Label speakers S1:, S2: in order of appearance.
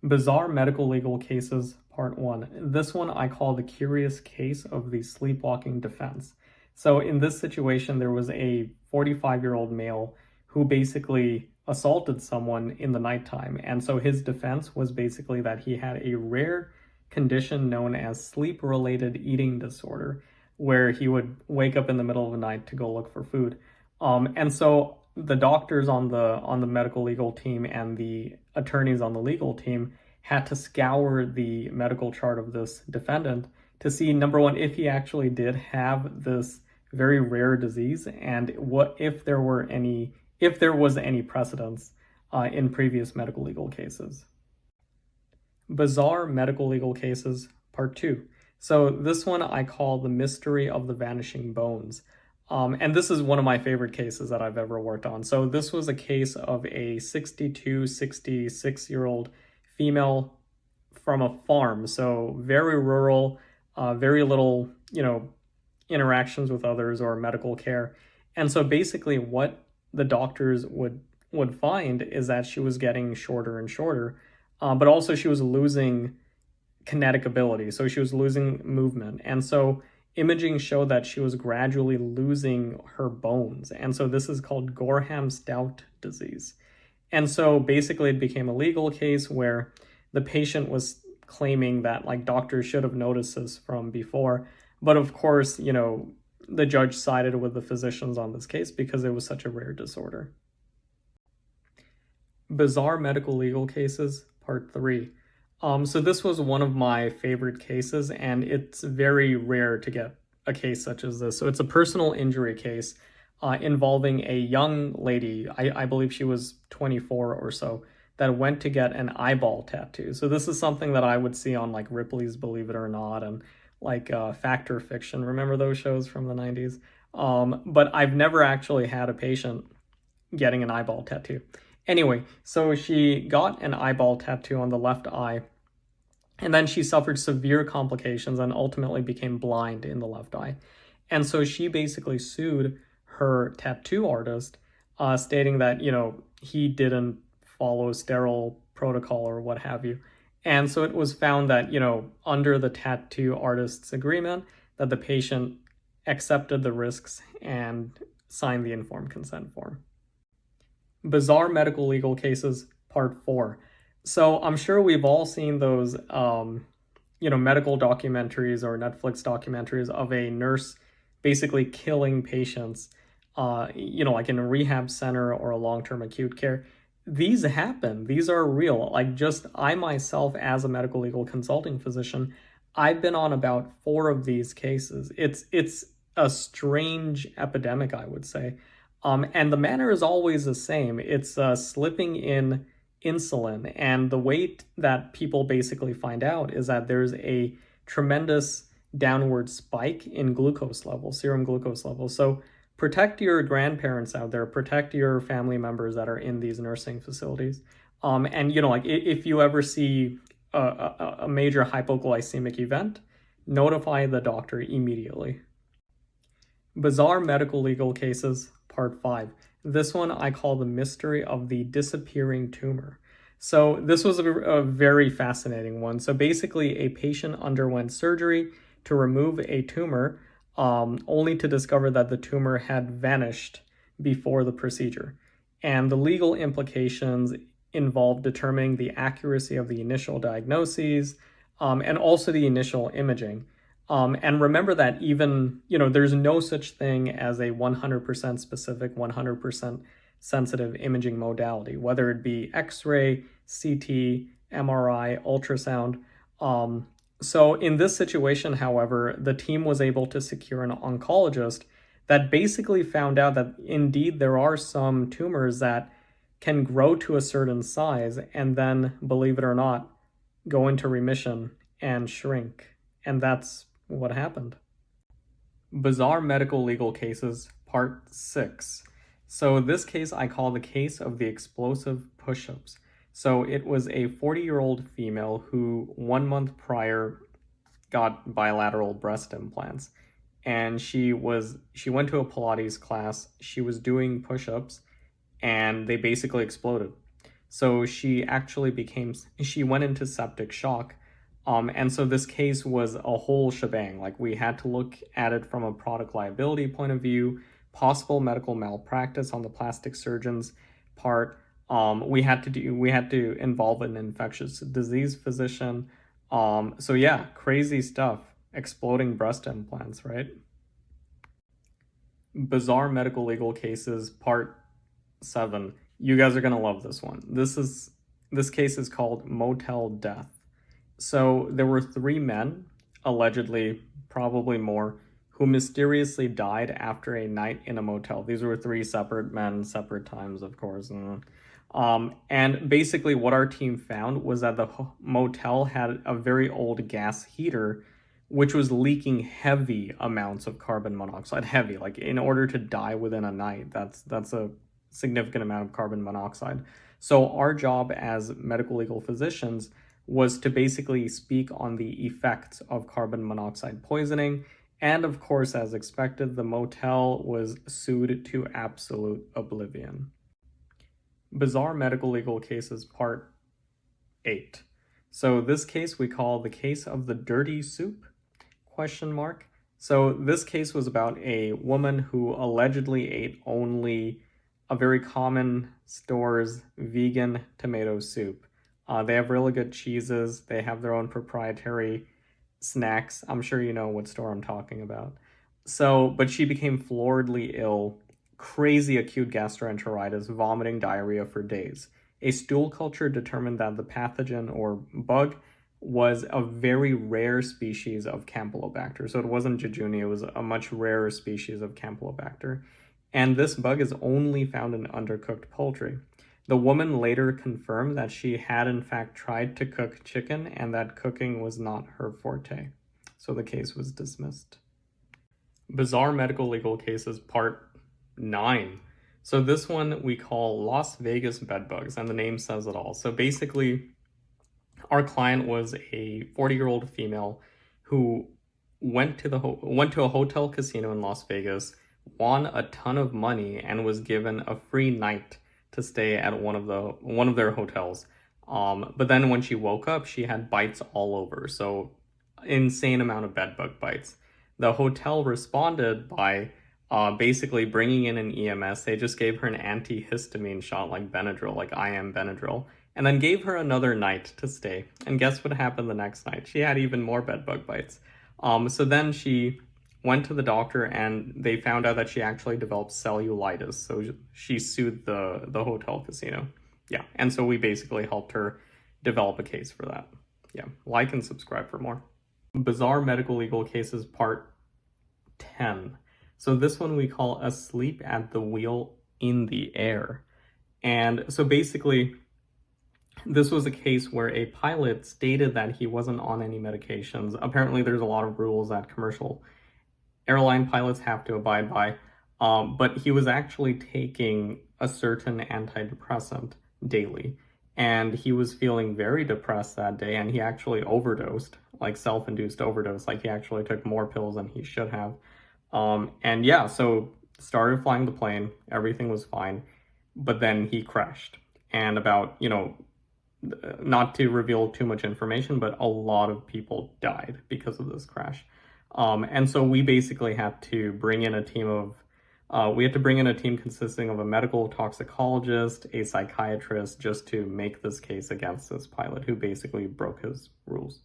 S1: Bizarre medical legal cases, part one. This one I call the curious case of the sleepwalking defense. So in this situation, there was a 45-year-old male who basically assaulted someone in the nighttime. And so his defense was basically that he had a rare condition known as sleep-related eating disorder, where he would wake up in the middle of the night to go look for food. And so the doctors on the medical legal team and the attorneys on the legal team had to scour the medical chart of this defendant to see, number one, if he actually did have this very rare disease, and what if there was any precedence in previous medical legal cases. Bizarre medical legal cases, part two. So this one I call the mystery of the vanishing bones. And this is one of my favorite cases that I've ever worked on. So this was a case of a 62, 66-year-old female from a farm. So very rural, very little, interactions with others or medical care. And so basically what the doctors would find is that she was getting shorter and shorter, but also she was losing kinetic ability. So she was losing movement. And so imaging showed that she was gradually losing her bones. And so this is called Gorham-Stout disease. And so basically it became a legal case where the patient was claiming that doctors should have noticed this from before. But of course, the judge sided with the physicians on this case because it was such a rare disorder. Bizarre medical legal cases, part three. So this was one of my favorite cases, and it's very rare to get a case such as this. So it's a personal injury case involving a young lady, I believe she was 24 or so, that went to get an eyeball tattoo. So this is something that I would see on Ripley's Believe It or Not and Fact or Fiction. Remember those shows from the 90s? But I've never actually had a patient getting an eyeball tattoo. Anyway, so she got an eyeball tattoo on the left eye, and then she suffered severe complications and ultimately became blind in the left eye. And so she basically sued her tattoo artist, stating that, he didn't follow sterile protocol or what have you. And so it was found that, under the tattoo artist's agreement, that the patient accepted the risks and signed the informed consent form. Bizarre medical legal cases, part four. So I'm sure we've all seen those, medical documentaries or Netflix documentaries of a nurse basically killing patients, in a rehab center or a long-term acute care. These happen. These are real. I myself, as a medical legal consulting physician, I've been on about 4 of these cases. It's a strange epidemic, I would say. And the manner is always the same. It's slipping in insulin. And the way that people basically find out is that there's a tremendous downward spike in glucose levels, serum glucose levels. So protect your grandparents out there, protect your family members that are in these nursing facilities. And, if you ever see a major hypoglycemic event, notify the doctor immediately. Bizarre medical legal cases, part 5. This one I call the mystery of the disappearing tumor. So this was a very fascinating one. So basically a patient underwent surgery to remove a tumor, only to discover that the tumor had vanished before the procedure. And the legal implications involve determining the accuracy of the initial diagnoses, and also the initial imaging. And remember that even, there's no such thing as a 100% specific, 100% sensitive imaging modality, whether it be X-ray, CT, MRI, ultrasound. So in this situation, however, the team was able to secure an oncologist that basically found out that indeed there are some tumors that can grow to a certain size and then, believe it or not, go into remission and shrink. And that's what happened. Bizarre medical legal cases, part 6. So this case I call the case of the explosive push-ups. So it was a 40-year-old female who 1 month prior got bilateral breast implants. And she went to a Pilates class, she was doing push-ups, and they basically exploded. So she went into septic shock. And so this case was a whole shebang. Like, we had to look at it from a product liability point of view, possible medical malpractice on the plastic surgeon's part. We had to involve an infectious disease physician. So yeah, crazy stuff. Exploding breast implants, right? Bizarre medical legal cases, part 7. You guys are gonna love this one. This case is called Motel Death. So there were 3 men, allegedly, probably more, who mysteriously died after a night in a motel. These were 3 separate men, separate times, of course. And basically what our team found was that the motel had a very old gas heater, which was leaking heavy amounts of carbon monoxide. Heavy, like, in order to die within a night, that's a significant amount of carbon monoxide. So our job as medical legal physicians was to basically speak on the effects of carbon monoxide poisoning. And of course, as expected, the motel was sued to absolute oblivion. Bizarre medical legal cases, part 8. So this case we call the case of the dirty soup, ? So this case was about a woman who allegedly ate only a very common store's vegan tomato soup. They have really good cheeses. They have their own proprietary snacks. I'm sure you know what store I'm talking about. So, but she became floridly ill, crazy acute gastroenteritis, vomiting, diarrhea for days. A stool culture determined that the pathogen or bug was a very rare species of Campylobacter. So it wasn't jejuni, it was a much rarer species of Campylobacter. And this bug is only found in undercooked poultry. The woman later confirmed that she had in fact tried to cook chicken and that cooking was not her forte. So the case was dismissed. Bizarre medical legal cases, part 9. So this one we call Las Vegas bedbugs, and the name says it all. So basically, our client was a 40-year-old female who went to a hotel casino in Las Vegas, won a ton of money, and was given a free night to stay at one of their hotels. But then when she woke up, she had bites all over. So insane amount of bedbug bites. The hotel responded by basically bringing in an EMS. They just gave her an antihistamine shot like Benadryl, like IM Benadryl, and then gave her another night to stay. And guess what happened the next night? She had even more bedbug bites. So then she went to the doctor and they found out that she actually developed cellulitis. So she sued the hotel casino. Yeah, and so we basically helped her develop a case for that. Yeah, like and subscribe for more. Bizarre medical legal cases, part 10. So this one we call Asleep at the Wheel in the Air. And so basically, this was a case where a pilot stated that he wasn't on any medications. Apparently, there's a lot of rules that commercial airline pilots have to abide by, but he was actually taking a certain antidepressant daily. And he was feeling very depressed that day, and he actually overdosed, like self-induced overdose, like he actually took more pills than he should have. And yeah, so started flying the plane, everything was fine, but then he crashed. And about, not to reveal too much information, but a lot of people died because of this crash. And so we basically had to bring in a team consisting of a medical toxicologist, a psychiatrist, just to make this case against this pilot who basically broke his rules.